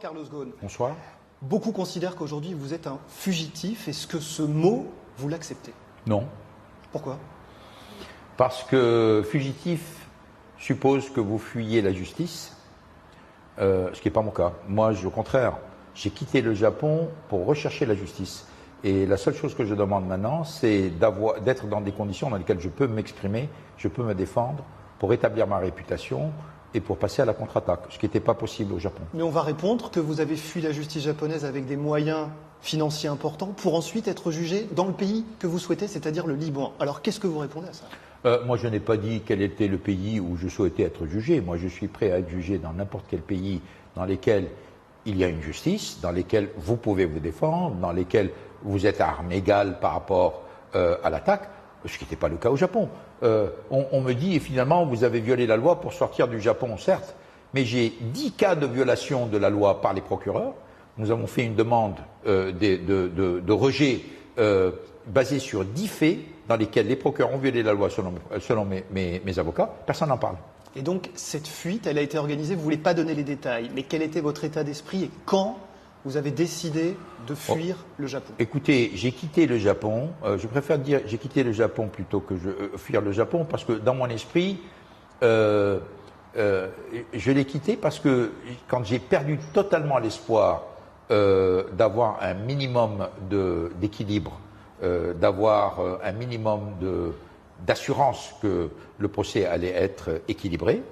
Carlos Ghosn. Bonsoir. Beaucoup considèrent qu'aujourd'hui vous êtes un fugitif. Est-ce que ce mot, vous l'acceptez? Non. Pourquoi? Parce que fugitif suppose que vous fuyez la justice, ce qui n'est pas mon cas. Moi, au contraire, j'ai quitté le Japon pour rechercher la justice. Et la seule chose que je demande maintenant, c'est d'être dans des conditions dans lesquelles je peux m'exprimer, je peux me défendre pour établir ma réputation et pour passer à la contre-attaque, ce qui n'était pas possible au Japon. Mais on va répondre que vous avez fui la justice japonaise avec des moyens financiers importants pour ensuite être jugé dans le pays que vous souhaitez, c'est-à-dire le Liban. Alors qu'est-ce que vous répondez à ça? Moi, je n'ai pas dit quel était le pays où je souhaitais être jugé. Moi, je suis prêt à être jugé dans n'importe quel pays dans lesquels il y a une justice, dans lesquels vous pouvez vous défendre, dans lesquels vous êtes à armes égales par rapport à l'attaque, ce qui n'était pas le cas au Japon. On me dit, et finalement, vous avez violé la loi pour sortir du Japon, certes, mais j'ai 10 cas de violation de la loi par les procureurs. Nous avons fait une demande de rejet basée sur 10 faits dans lesquels les procureurs ont violé la loi selon mes avocats. Personne n'en parle. Et donc, cette fuite, elle a été organisée, vous ne voulez pas donner les détails, mais quel était votre état d'esprit et quand vous avez décidé de fuir le Japon? Écoutez, j'ai quitté le Japon, je préfère dire j'ai quitté le Japon plutôt que fuir le Japon, parce que dans mon esprit, je l'ai quitté parce que quand j'ai perdu totalement l'espoir d'avoir un minimum d'équilibre, d'avoir un minimum d'assurance que le procès allait être équilibré,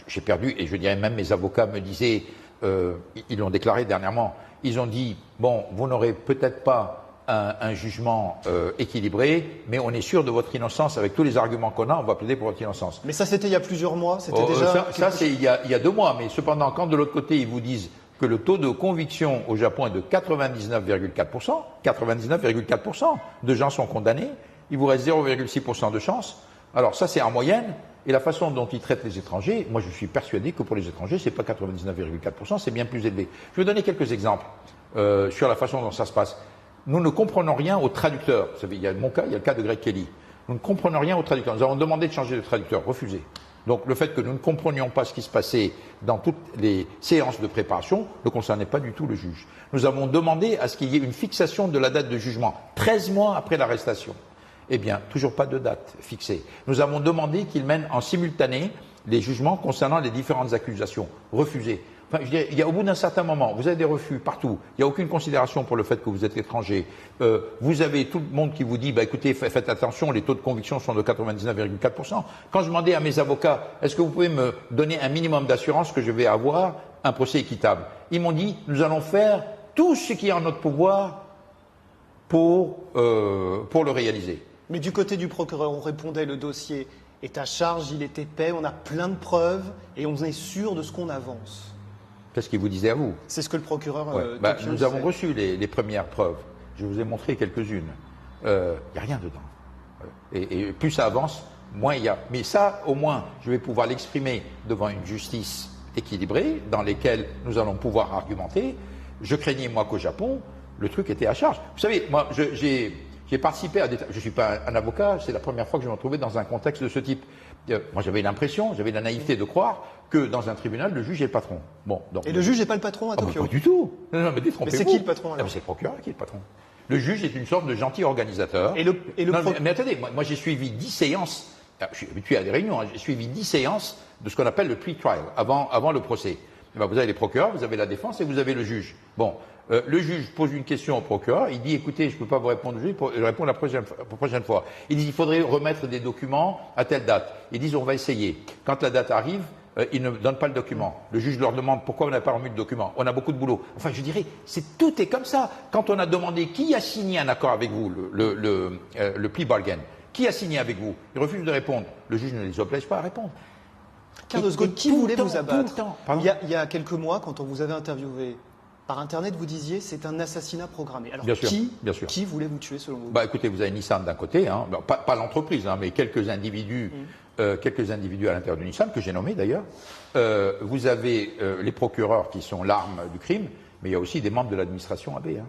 j'ai perdu, et je dirais même mes avocats me disaient, ils l'ont déclaré dernièrement, ils ont dit, bon, vous n'aurez peut-être pas un jugement équilibré, mais on est sûr de votre innocence, avec tous les arguments qu'on a, on va plaider pour votre innocence. Mais ça, c'était il y a plusieurs mois, c'était déjà... Ça c'est il y a 2 mois, mais cependant, quand de l'autre côté, ils vous disent que le taux de conviction au Japon est de 99,4%, 99,4% de gens sont condamnés, il vous reste 0,6% de chance. Alors ça, c'est en moyenne. Et la façon dont ils traitent les étrangers, moi je suis persuadé que pour les étrangers, c'est pas 99,4%, c'est bien plus élevé. Je vais donner quelques exemples sur la façon dont ça se passe. Nous ne comprenons rien aux traducteurs. Vous savez, il y a mon cas, il y a le cas de Greg Kelly. Nous ne comprenons rien aux traducteurs. Nous avons demandé de changer de traducteur, refusé. Donc le fait que nous ne comprenions pas ce qui se passait dans toutes les séances de préparation ne concernait pas du tout le juge. Nous avons demandé à ce qu'il y ait une fixation de la date de jugement, 13 mois après l'arrestation. Eh bien, toujours pas de date fixée. Nous avons demandé qu'il mène en simultané les jugements concernant les différentes accusations. Refusé. Enfin, je dirais, au bout d'un certain moment, vous avez des refus partout. Il n'y a aucune considération pour le fait que vous êtes étranger. Vous avez tout le monde qui vous dit, bah, écoutez, faites attention, les taux de conviction sont de 99,4%. Quand je demandais à mes avocats, est-ce que vous pouvez me donner un minimum d'assurance que je vais avoir un procès équitable? Ils m'ont dit, nous allons faire tout ce qui est en notre pouvoir pour le réaliser. Mais du côté du procureur, on répondait, le dossier est à charge, il est épais, on a plein de preuves et on est sûr de ce qu'on avance. Qu'est-ce qu'il vous disait à vous? C'est ce que le procureur... Nous avons reçu les premières preuves. Je vous ai montré quelques-unes. Il n'y a rien dedans. Et plus ça avance, moins il y a. Mais ça, au moins, je vais pouvoir l'exprimer devant une justice équilibrée, dans laquelle nous allons pouvoir argumenter. Je craignais, moi, qu'au Japon, le truc était à charge. Vous savez, moi, j'ai participé à des... Je ne suis pas un avocat, c'est la première fois que je me retrouvais dans un contexte de ce type. Moi, j'avais l'impression, j'avais la naïveté de croire que dans un tribunal, le juge est le patron. Bon, donc, et le juge n'est pas le patron à Tokyo? Pas du tout. Non, mais détrompez-vous. Mais c'est qui le patron alors? C'est le procureur qui est le patron. Le juge est une sorte de gentil organisateur. Mais attendez, moi j'ai suivi 10 séances, je suis habitué à des réunions, j'ai suivi 10 séances de ce qu'on appelle le pre-trial, avant le procès. Vous avez les procureurs, vous avez la défense et vous avez le juge. Bon, le juge pose une question au procureur, il dit écoutez, je ne peux pas vous répondre aujourd'hui, je réponds la prochaine fois. Il dit il faudrait remettre des documents à telle date. Ils disent on va essayer. Quand la date arrive, ils ne donnent pas le document. Le juge leur demande pourquoi on n'a pas remis de document. On a beaucoup de boulot. Enfin, je dirais, tout est comme ça. Quand on a demandé qui a signé un accord avec vous, le plea bargain, qui a signé avec vous, ils refusent de répondre. Le juge ne les oblige pas à répondre. Carlos Ghosn, qui voulait vous abattre? Il y a quelques mois, quand on vous avait interviewé par Internet, vous disiez c'est un assassinat programmé. Alors, qui voulait vous tuer selon vous? Écoutez, vous avez Nissan d'un côté, hein, pas l'entreprise, hein, mais quelques individus à l'intérieur de Nissan, que j'ai nommés d'ailleurs. Vous avez les procureurs qui sont l'arme du crime, mais il y a aussi des membres de l'administration AB. Hein.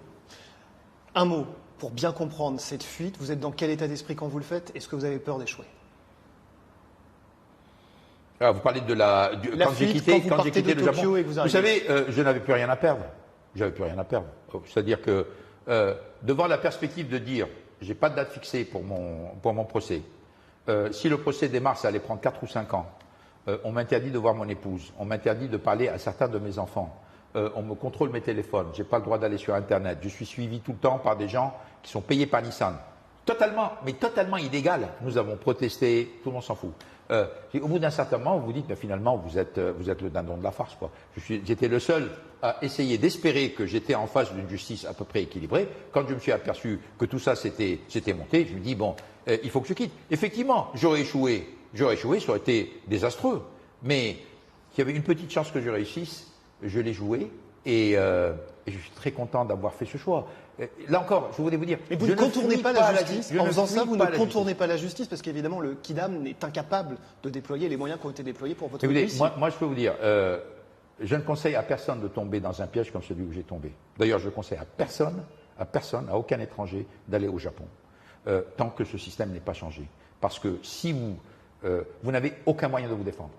Un mot, pour bien comprendre cette fuite, vous êtes dans quel état d'esprit quand vous le faites? Est-ce que vous avez peur d'échouer? Alors, vous parlez de quand j'ai quitté le Japon. Vous savez, je n'avais plus rien à perdre. J'avais plus rien à perdre. C'est-à-dire que devant la perspective de dire, j'ai pas de date fixée pour mon procès. Si le procès démarre, ça allait prendre 4 ou 5 ans. On m'interdit de voir mon épouse. On m'interdit de parler à certains de mes enfants. On me contrôle mes téléphones. J'ai pas le droit d'aller sur Internet. Je suis suivi tout le temps par des gens qui sont payés par Nissan. Totalement illégal. Nous avons protesté, tout le monde s'en fout. Au bout d'un certain moment, vous vous dites, mais finalement, vous êtes le dindon de la farce, quoi. J'étais le seul à essayer d'espérer que j'étais en face d'une justice à peu près équilibrée. Quand je me suis aperçu que tout ça s'était monté, je me dis, bon, il faut que je quitte. Effectivement, j'aurais échoué, ça aurait été désastreux. Mais il y avait une petite chance que je réussisse, je l'ai joué, et je suis très content d'avoir fait ce choix. Là encore, je voulais vous dire... Mais vous ne contournez pas la justice. En faisant ça, vous ne contournez pas la justice, parce qu'évidemment, le Kidam est incapable de déployer les moyens qui ont été déployés pour votre dossier. Moi, je peux vous dire, je ne conseille à personne de tomber dans un piège comme celui où j'ai tombé. D'ailleurs, je conseille à personne, à aucun étranger, d'aller au Japon, tant que ce système n'est pas changé. Parce que si vous n'avez aucun moyen de vous défendre,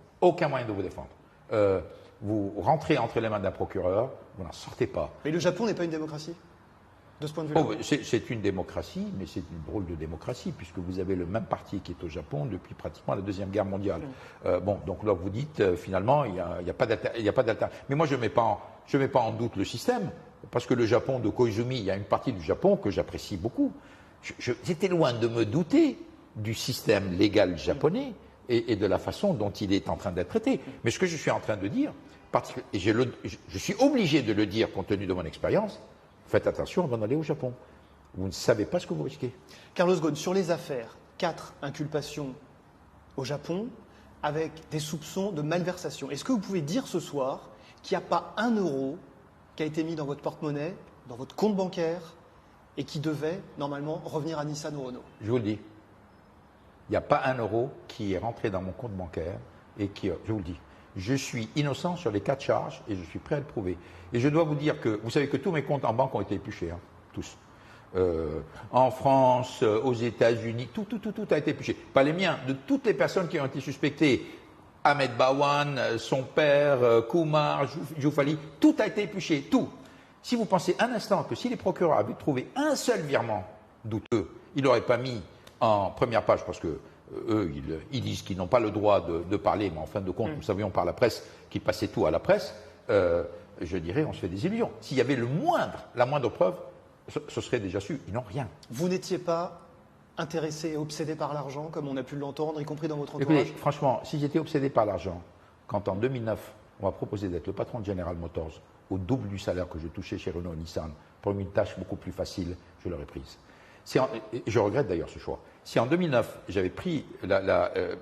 vous rentrez entre les mains d'un procureur, vous n'en sortez pas. Mais le Japon n'est pas une démocratie, de ce point de vue-là. C'est une démocratie, mais c'est une drôle de démocratie, puisque vous avez le même parti qui est au Japon depuis pratiquement la Deuxième Guerre mondiale. Donc là, vous dites, finalement, il n'y a pas d'alternative. Mais moi, je ne mets pas en doute le système, parce que le Japon de Koizumi, il y a une partie du Japon que j'apprécie beaucoup. J'étais loin de me douter du système légal japonais et de la façon dont il est en train d'être traité. Mais ce que je suis en train de dire, et je suis obligé de le dire compte tenu de mon expérience, faites attention avant d'aller au Japon. Vous ne savez pas ce que vous risquez. Carlos Ghosn, sur les affaires, 4 inculpations au Japon avec des soupçons de malversation. Est-ce que vous pouvez dire ce soir qu'il n'y a pas 1 euro qui a été mis dans votre porte-monnaie, dans votre compte bancaire, et qui devait normalement revenir à Nissan ou Renault? Je vous le dis. Il n'y a pas 1 euro qui est rentré dans mon compte bancaire et je vous le dis, je suis innocent sur les 4 charges et je suis prêt à le prouver. Et je dois vous dire que, vous savez que tous mes comptes en banque ont été épluchés, hein, tous. En France, aux États-Unis, tout a été épluché. Pas les miens, de toutes les personnes qui ont été suspectées. Ahmed Bawan, son père, Kumar, Joufali, tout a été épluché, tout. Si vous pensez un instant que si les procureurs avaient trouvé un seul virement douteux, ils n'auraient pas mis en première page, parce que eux, ils disent qu'ils n'ont pas le droit de parler, mais en fin de compte, nous savions par la presse qu'ils passaient tout à la presse, je dirais, on se fait des illusions. S'il y avait la moindre preuve, ce serait déjà su. Ils n'ont rien. Vous n'étiez pas intéressé et obsédé par l'argent, comme on a pu l'entendre, y compris dans votre entourage? Écoutez, franchement, si j'étais obsédé par l'argent, quand en 2009, on m'a proposé d'être le patron de General Motors, au double du salaire que je touchais chez Renault et Nissan, pour une tâche beaucoup plus facile, je l'aurais prise. Je regrette d'ailleurs ce choix. Si en 2009, j'avais pris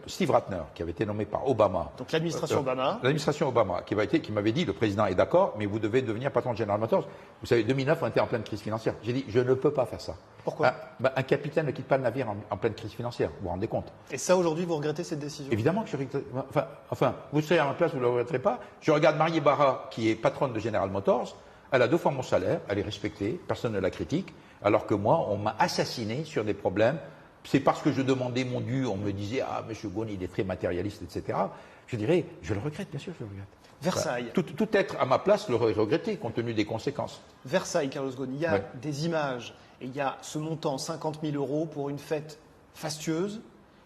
Steve Ratner, qui avait été nommé par Obama. Donc l'administration Obama. L'administration Obama, qui m'avait dit, le président est d'accord, mais vous devez devenir patron de General Motors. Vous savez, 2009, on était en pleine crise financière. J'ai dit, je ne peux pas faire ça. Pourquoi? Un capitaine ne quitte pas le navire en pleine crise financière. Vous vous rendez compte? Et ça, aujourd'hui, vous regrettez cette décision? Évidemment que je regrette. Enfin, vous serez à ma place, vous ne le regretterez pas. Je regarde Marie Barra, qui est patronne de General Motors. Elle a 2 fois mon salaire, elle est respectée, personne ne la critique. Alors que moi, on m'a assassiné sur des problèmes. C'est parce que je demandais mon dû, on me disait « Ah, M. Ghosn, il est très matérialiste, etc. » Je dirais, je le regrette, bien sûr, je le regrette. Versailles. Tout être à ma place l'aurait regretté, compte tenu des conséquences. Versailles, Carlos Ghosn, il y a des images, et il y a ce montant, 50 000 € pour une fête fastueuse.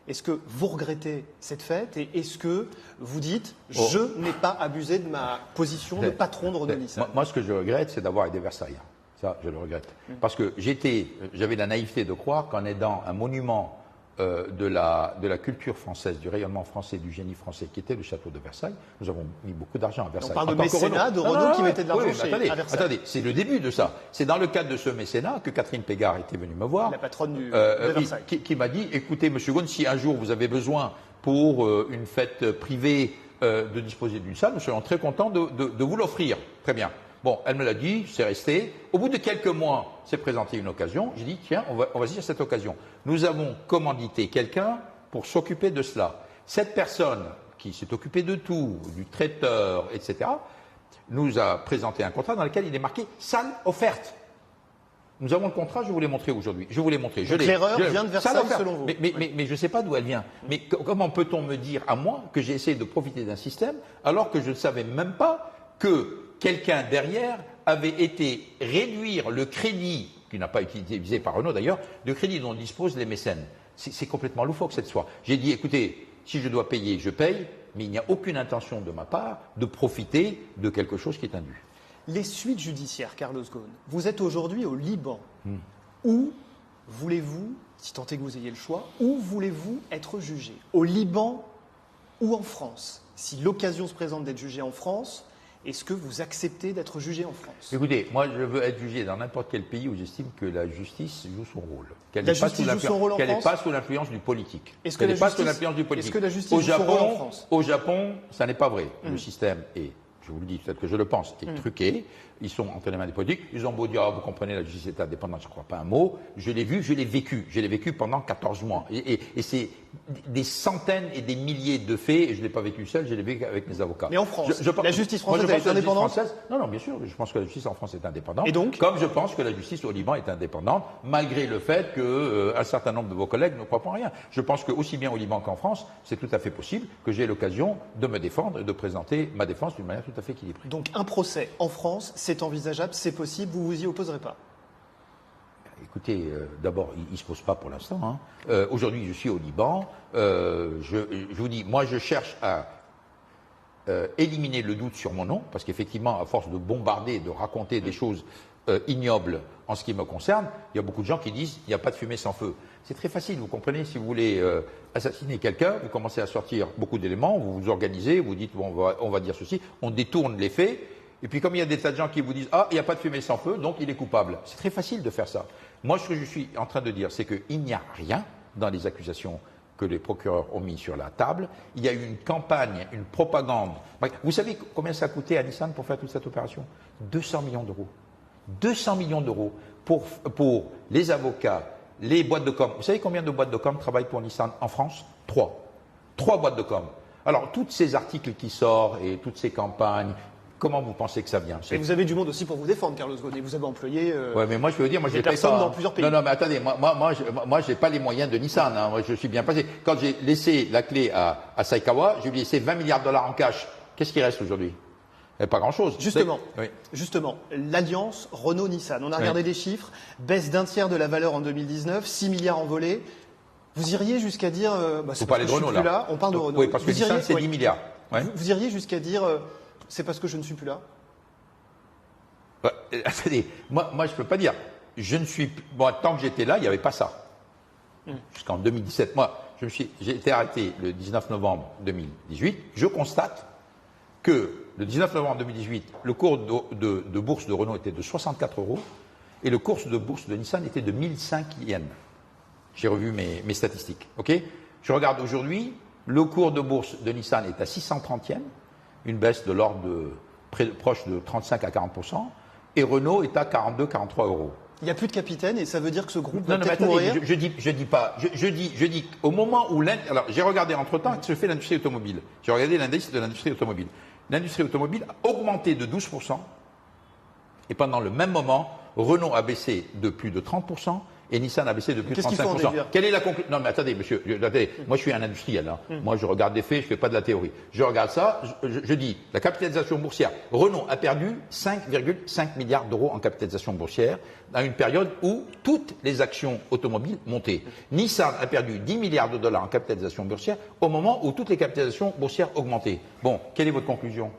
Est-ce que vous regrettez cette fête et est-ce que vous dites « Je n'ai pas abusé de ma position de patron de Renault Nissan » Moi, ce que je regrette, c'est d'avoir aidé Versailles. Ça, je le regrette. Parce que j'avais la naïveté de croire qu'en aidant un monument de la culture française, du rayonnement français, du génie français, qui était le château de Versailles, nous avons mis beaucoup d'argent à Versailles. On parle de mécénat de Renault qui mettait de l'argent à Versailles. Attendez, c'est le début de ça. C'est dans le cadre de ce mécénat que Catherine Pégard était venue me voir. La patronne de Versailles. Qui m'a dit, écoutez, M. Ghosn, si un jour vous avez besoin pour une fête privée de disposer d'une salle, nous serions très contents de vous l'offrir. Très bien. Bon, elle me l'a dit, c'est resté. Au bout de quelques mois, s'est présentée une occasion. J'ai dit, tiens, on va saisir cette occasion. Nous avons commandité quelqu'un pour s'occuper de cela. Cette personne qui s'est occupée de tout, du traiteur, etc., nous a présenté un contrat dans lequel il est marqué « salle offerte ». Nous avons le contrat, je vais vous l'ai montré aujourd'hui. Je vous l'ai montré. Donc l'erreur vient de Versailles, selon vous. Mais je ne sais pas d'où elle vient. Mais comment peut-on me dire à moi que j'ai essayé de profiter d'un système alors que je ne savais même pas que quelqu'un derrière avait été réduire le crédit, qui n'a pas été utilisé par Renault d'ailleurs, le crédit dont disposent les mécènes. C'est complètement loufoque cette histoire. J'ai dit, écoutez, si je dois payer, je paye, mais il n'y a aucune intention de ma part de profiter de quelque chose qui est indu. Les suites judiciaires, Carlos Ghosn, vous êtes aujourd'hui au Liban. Où voulez-vous, si tant est que vous ayez le choix, où voulez-vous être jugé? Au Liban ou en France? Si l'occasion se présente d'être jugé en France, est-ce que vous acceptez d'être jugé en France? Écoutez, moi je veux être jugé dans n'importe quel pays où j'estime que la justice joue son rôle. La justice joue son rôle en France? Qu'elle n'est pas sous l'influence du politique. Est-ce que la justice joue son rôle en France? Au Japon, ça n'est pas vrai. Le système est, je vous le dis, peut-être que je le pense, est truqué. Ils sont entre les mains des politiques. Ils ont beau dire, vous comprenez, la justice est indépendante, je ne crois pas un mot. Je l'ai vu, je l'ai vécu. Je l'ai vécu pendant 14 mois. Et c'est des centaines et des milliers de faits, et je ne l'ai pas vécu seul, je l'ai vécu avec mes avocats. Mais en France, la justice française est indépendante? Non, bien sûr, je pense que la justice en France est indépendante. Et donc? Comme je pense que la justice au Liban est indépendante, malgré le fait qu'un certain nombre de vos collègues ne croient pas en rien. Je pense que aussi bien au Liban qu'en France, c'est tout à fait possible que j'ai l'occasion de me défendre et de présenter ma défense d'une manière tout à fait équilibrée. Donc un procès en France, c'est envisageable, c'est possible, vous vous y opposerez pas? Écoutez, d'abord, il ne se pose pas pour l'instant. Aujourd'hui, je suis au Liban. Je vous dis, moi, je cherche à éliminer le doute sur mon nom, parce qu'effectivement, à force de bombarder, de raconter des choses ignobles en ce qui me concerne, il y a beaucoup de gens qui disent il n'y a pas de fumée sans feu. C'est très facile, vous comprenez, si vous voulez assassiner quelqu'un, vous commencez à sortir beaucoup d'éléments, vous vous organisez, vous dites bon, on va dire ceci, on détourne les faits. Et puis comme il y a des tas de gens qui vous disent « Ah, il n'y a pas de fumée sans feu, donc il est coupable ». C'est très facile de faire ça. Moi, ce que je suis en train de dire, c'est qu'il n'y a rien dans les accusations que les procureurs ont mis sur la table. Il y a eu une campagne, une propagande. Vous savez combien ça a coûté à Nissan pour faire toute cette opération? 200 millions d'euros. 200 millions d'euros pour les avocats, les boîtes de com. Vous savez combien de boîtes de com travaillent pour Nissan en France? 3. 3 boîtes de com. Alors, tous ces articles qui sortent et toutes ces campagnes, comment vous pensez que ça vient? Et vous avez du monde aussi pour vous défendre, Carlos Ghosn. Vous avez employé ouais, mais moi je veux dire, moi j'ai personnes dans plusieurs pays. Non, mais attendez, moi j'ai pas les moyens de Nissan. Hein. Moi je suis bien passé. Quand j'ai laissé la clé à Saikawa, je lui ai laissé 20 milliards de dollars en cash. Qu'est-ce qui reste aujourd'hui? Pas grand-chose. Justement, l'alliance Renault-Nissan. On a regardé des chiffres, baisse d'un tiers de la valeur en 2019, 6 milliards envolés. Vous iriez jusqu'à dire, vous parlez de Renault là. On parle de Renault. Oui, parce que Nissan c'est 10 milliards. Ouais. Vous iriez jusqu'à dire, c'est parce que je ne suis plus là? Attendez, moi je ne peux pas dire. Je ne suis bon, tant que j'étais là, il n'y avait pas ça. Jusqu'en 2017. Moi, j'ai été arrêté le 19 novembre 2018. Je constate que le 19 novembre 2018, le cours de bourse de Renault était de 64 € et le cours de bourse de Nissan était de 1005 yens. J'ai revu mes statistiques. Ok. Je regarde aujourd'hui, le cours de bourse de Nissan est à 630 yens, une baisse de l'ordre proche de 35 à 40%, et Renault est à 42-43 €. Il n'y a plus de capitaine et ça veut dire que ce groupe va non, peut-être mais attendez, mourir. Je dis pas. Je dis au moment où alors j'ai regardé entre-temps ce que fait l'industrie automobile. J'ai regardé l'indice de l'industrie automobile. L'industrie automobile a augmenté de 12%, et pendant le même moment, Renault a baissé de plus de 30%, et Nissan a baissé de plus de 35%. Quelle est la conclusion? Non, mais attendez, monsieur, moi je suis un industriel. Hein. Moi je regarde des faits, je ne fais pas de la théorie. Je regarde ça, je dis, la capitalisation boursière, Renault a perdu 5,5 milliards d'euros en capitalisation boursière, dans une période où toutes les actions automobiles montaient. Nissan a perdu 10 milliards de dollars en capitalisation boursière au moment où toutes les capitalisations boursières augmentaient. Bon, quelle est votre conclusion?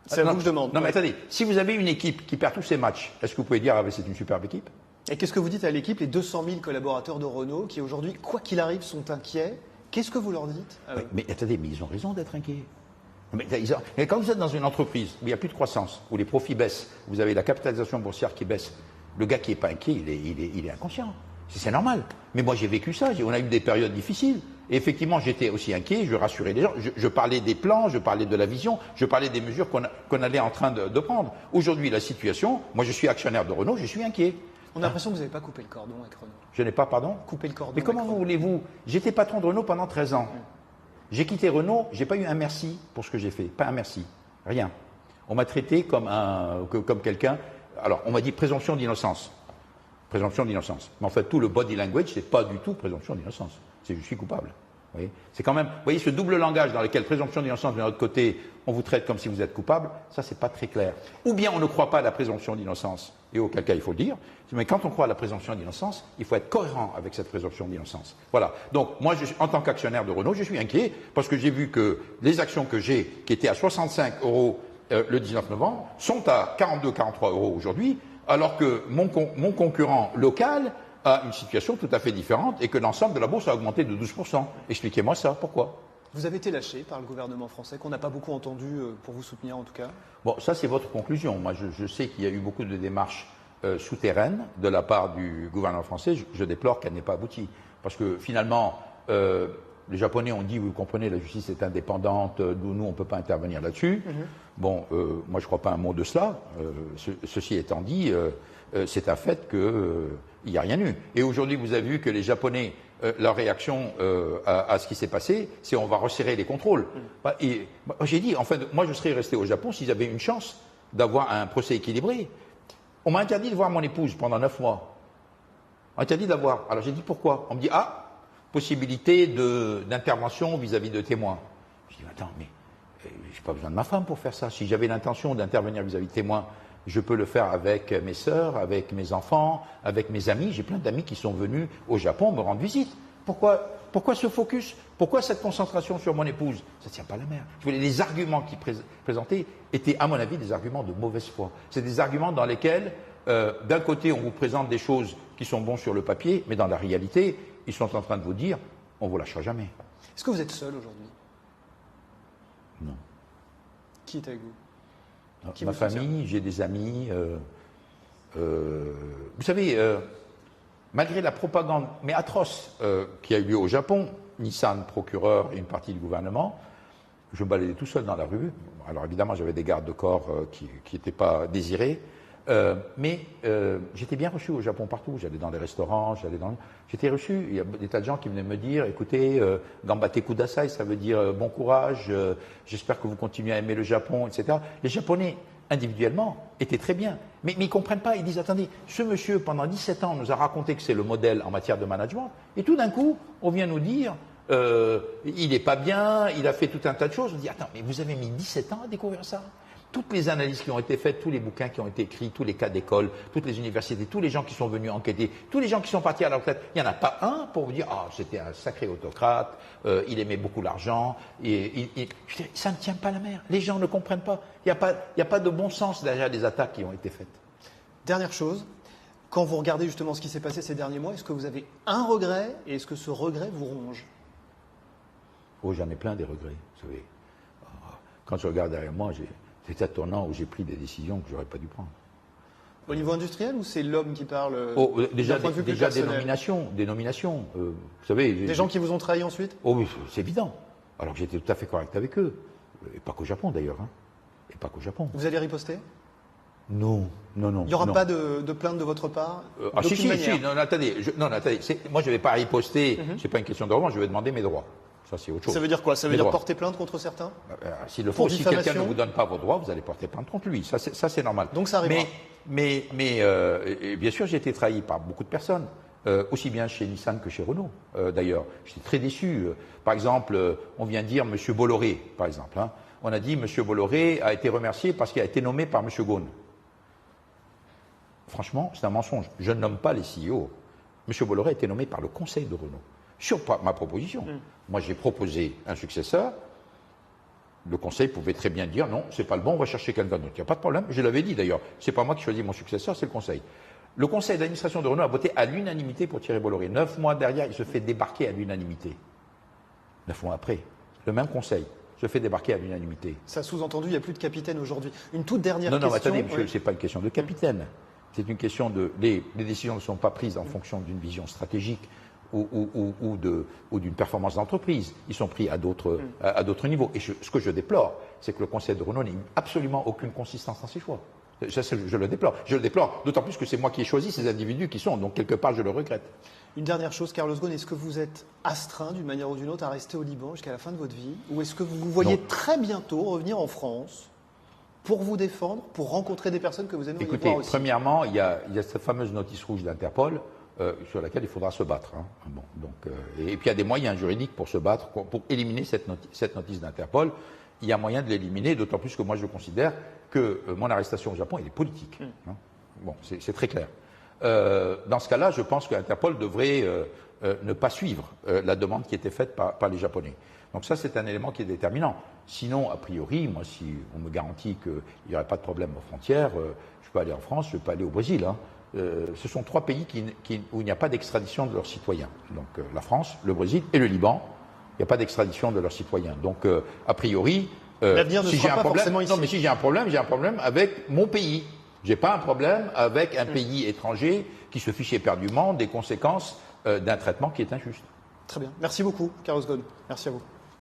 C'est à vous que je demande. Non, mais attendez, si vous avez une équipe qui perd tous ses matchs, est-ce que vous pouvez dire, c'est une superbe équipe? Et qu'est-ce que vous dites à l'équipe, les 200 000 collaborateurs de Renault qui aujourd'hui, quoi qu'il arrive, sont inquiets? Qu'est-ce que vous leur dites? Mais attendez, mais ils ont raison d'être inquiets. Mais quand vous êtes dans une entreprise où il n'y a plus de croissance, où les profits baissent, vous avez la capitalisation boursière qui baisse, le gars qui n'est pas inquiet, il est inconscient. C'est normal. Mais moi, j'ai vécu ça. On a eu des périodes difficiles. Et effectivement, j'étais aussi inquiet. Je rassurais les gens. Je parlais des plans, je parlais de la vision, je parlais des mesures qu'on allait en train de prendre. Aujourd'hui, la situation, moi, je suis actionnaire de Renault, je suis inquiet. On a l'impression que vous n'avez pas coupé le cordon avec Renault. Je n'ai pas, pardon? Coupé le cordon. Mais comment voulez-vous? J'étais patron de Renault pendant 13 ans. J'ai quitté Renault, j'ai pas eu un merci pour ce que j'ai fait. Pas un merci. Rien. On m'a traité comme quelqu'un. Alors, on m'a dit présomption d'innocence. présomption d'innocence. Mais en fait, tout le body language, c'est pas du tout présomption d'innocence. C'est je suis coupable. Vous voyez, c'est quand même, vous voyez, ce double langage dans lequel présomption d'innocence de notre côté, on vous traite comme si vous êtes coupable, ça c'est pas très clair. Ou bien on ne croit pas à la présomption d'innocence, et auquel cas il faut le dire, mais quand on croit à la présomption d'innocence, il faut être cohérent avec cette présomption d'innocence. Voilà. Donc moi, en tant qu'actionnaire de Renault, je suis inquiet parce que j'ai vu que les actions que j'ai, qui étaient à 65 € le 19 novembre, sont à 42-43 € aujourd'hui, alors que mon concurrent local a une situation tout à fait différente et que l'ensemble de la bourse a augmenté de 12%. Expliquez-moi ça, pourquoi? Vous avez été lâché par le gouvernement français, qu'on n'a pas beaucoup entendu pour vous soutenir en tout cas. Bon, ça c'est votre conclusion. Moi je sais qu'il y a eu beaucoup de démarches souterraines de la part du gouvernement français. Je déplore qu'elle n'ait pas abouti. Parce que finalement, les Japonais ont dit, vous comprenez, la justice est indépendante, nous on ne peut pas intervenir là-dessus. Bon, moi je ne crois pas un mot de cela. Ceci étant dit, c'est un fait qu'il n'y a rien eu. Et aujourd'hui, vous avez vu que les Japonais, leur réaction à ce qui s'est passé, c'est on va resserrer les contrôles. Et j'ai dit, en fait, moi je serais resté au Japon s'ils avaient une chance d'avoir un procès équilibré. On m'a interdit de voir mon épouse pendant 9 mois. Interdit de la voir. Alors j'ai dit pourquoi? On me dit, possibilité d'intervention vis-à-vis de témoins. Je dis, attends, mais j'ai pas besoin de ma femme pour faire ça. Si j'avais l'intention d'intervenir vis-à-vis de témoins, je peux le faire avec mes sœurs, avec mes enfants, avec mes amis. J'ai plein d'amis qui sont venus au Japon me rendre visite. Pourquoi ce focus? Pourquoi cette concentration sur mon épouse? Ça ne tient pas la mer. Les arguments qui présentaient étaient, à mon avis, des arguments de mauvaise foi. C'est des arguments dans lesquels, d'un côté, on vous présente des choses qui sont bonnes sur le papier, mais dans la réalité, ils sont en train de vous dire, on ne vous lâchera jamais. Est-ce que vous êtes seul aujourd'hui? Non. Qui est avec vous? Ma famille, j'ai des amis. Vous savez, malgré la propagande, mais atroce, qui a eu lieu au Japon, Nissan, procureur et une partie du gouvernement, je me baladais tout seul dans la rue. Alors évidemment, j'avais des gardes de corps qui n'étaient pas désirés. Mais j'étais bien reçu au Japon partout. J'allais dans les restaurants, j'étais reçu. Il y a des tas de gens qui venaient me dire, écoutez, Gambate Kudasai, ça veut dire bon courage, j'espère que vous continuez à aimer le Japon, etc. Les Japonais, individuellement, étaient très bien. Mais ils ne comprennent pas, ils disent, attendez, ce monsieur, pendant 17 ans, nous a raconté que c'est le modèle en matière de management, et tout d'un coup, on vient nous dire, il n'est pas bien, il a fait tout un tas de choses. On dit, attends, mais vous avez mis 17 ans à découvrir ça? Toutes les analyses qui ont été faites, tous les bouquins qui ont été écrits, tous les cas d'école, toutes les universités, tous les gens qui sont venus enquêter, tous les gens qui sont partis à la retraite, il n'y en a pas un pour vous dire « Ah, c'était un sacré autocrate, il aimait beaucoup l'argent. » Ça ne tient pas la mer. Les gens ne comprennent pas. Il n'y a pas de bon sens derrière les attaques qui ont été faites. Dernière chose, quand vous regardez justement ce qui s'est passé ces derniers mois, est-ce que vous avez un regret et est-ce que ce regret vous ronge? Oh, j'en ai plein des regrets, vous savez. Quand je regarde derrière moi, c'est étonnant où j'ai pris des décisions que je n'aurais pas dû prendre. Au niveau industriel ou c'est l'homme qui parle? Déjà des nominations. Vous savez, des gens qui vous ont trahi ensuite? Oh oui, c'est évident. Alors que j'étais tout à fait correct avec eux. Et pas qu'au Japon d'ailleurs. Et pas qu'au Japon. Vous allez riposter? Non. Il n'y aura pas de plainte de votre part? Si. Non, attendez. Moi, je ne vais pas riposter. C'est pas une question de revanche. Je vais demander mes droits. Ça, c'est autre chose. Ça veut dire quoi? Ça veut dire porter plainte contre certains? S'il le faut, si quelqu'un ne vous donne pas vos droits, vous allez porter plainte contre lui. Ça, c'est normal. Donc ça arrivera. Mais bien sûr, j'ai été trahi par beaucoup de personnes, aussi bien chez Nissan que chez Renault. D'ailleurs, j'étais très déçu. Par exemple, on vient dire M. Bolloré, par exemple. On a dit M. Bolloré a été remercié parce qu'il a été nommé par M. Ghosn. Franchement, c'est un mensonge. Je ne nomme pas les CEO. M. Bolloré a été nommé par le conseil de Renault. Sur ma proposition. Moi, j'ai proposé un successeur. Le conseil pouvait très bien dire non, c'est pas le bon, on va chercher quelqu'un d'autre. Il n'y a pas de problème. Je l'avais dit d'ailleurs. C'est pas moi qui choisis mon successeur, c'est le conseil. Le conseil d'administration de Renault a voté à l'unanimité pour Thierry Bolloré. 9 mois derrière, il se fait débarquer à l'unanimité. 9 mois après, le même conseil se fait débarquer à l'unanimité. Ça sous-entendu, il n'y a plus de capitaine aujourd'hui. Une toute dernière question. Non, attendez, monsieur, c'est pas une question de capitaine. C'est une question de. Les décisions ne sont pas prises en fonction d'une vision stratégique ou d'une performance d'entreprise. Ils sont pris à d'autres niveaux. Et ce que je déplore, c'est que le conseil de Renault n'ait absolument aucune consistance dans ses choix. Ça, je le déplore. Je le déplore, d'autant plus que c'est moi qui ai choisi ces individus qui sont. Donc, quelque part, je le regrette. Une dernière chose, Carlos Ghosn, est-ce que vous êtes astreint d'une manière ou d'une autre à rester au Liban jusqu'à la fin de votre vie? Ou est-ce que vous vous voyez très bientôt revenir en France? pour vous défendre, pour rencontrer des personnes que vous aimeriez Écoutez, voir aussi? premièrement, il y a cette fameuse notice rouge d'Interpol sur laquelle il faudra se battre. Hein. Bon, donc, et puis il y a des moyens juridiques pour se battre, pour éliminer cette notice d'Interpol. Il y a moyen de l'éliminer, d'autant plus que moi je considère que mon arrestation au Japon, elle est politique. Hein. Bon, c'est très clair. Dans ce cas-là, je pense que Interpol devrait ne pas suivre la demande qui était faite par les Japonais. Donc ça, c'est un élément qui est déterminant. Sinon, a priori, moi, si on me garantit qu'il n'y aurait pas de problème aux frontières, je peux aller en France, je peux aller au Brésil. Hein. Ce sont 3 pays où il n'y a pas d'extradition de leurs citoyens. Donc la France, le Brésil et le Liban, il n'y a pas d'extradition de leurs citoyens. Donc a priori, si j'ai un problème, non, mais si j'ai un problème avec mon pays. J'ai pas un problème avec un pays étranger qui se fiche éperdument des conséquences d'un traitement qui est injuste. Très bien. Merci beaucoup, Carlos Ghosn. Merci à vous.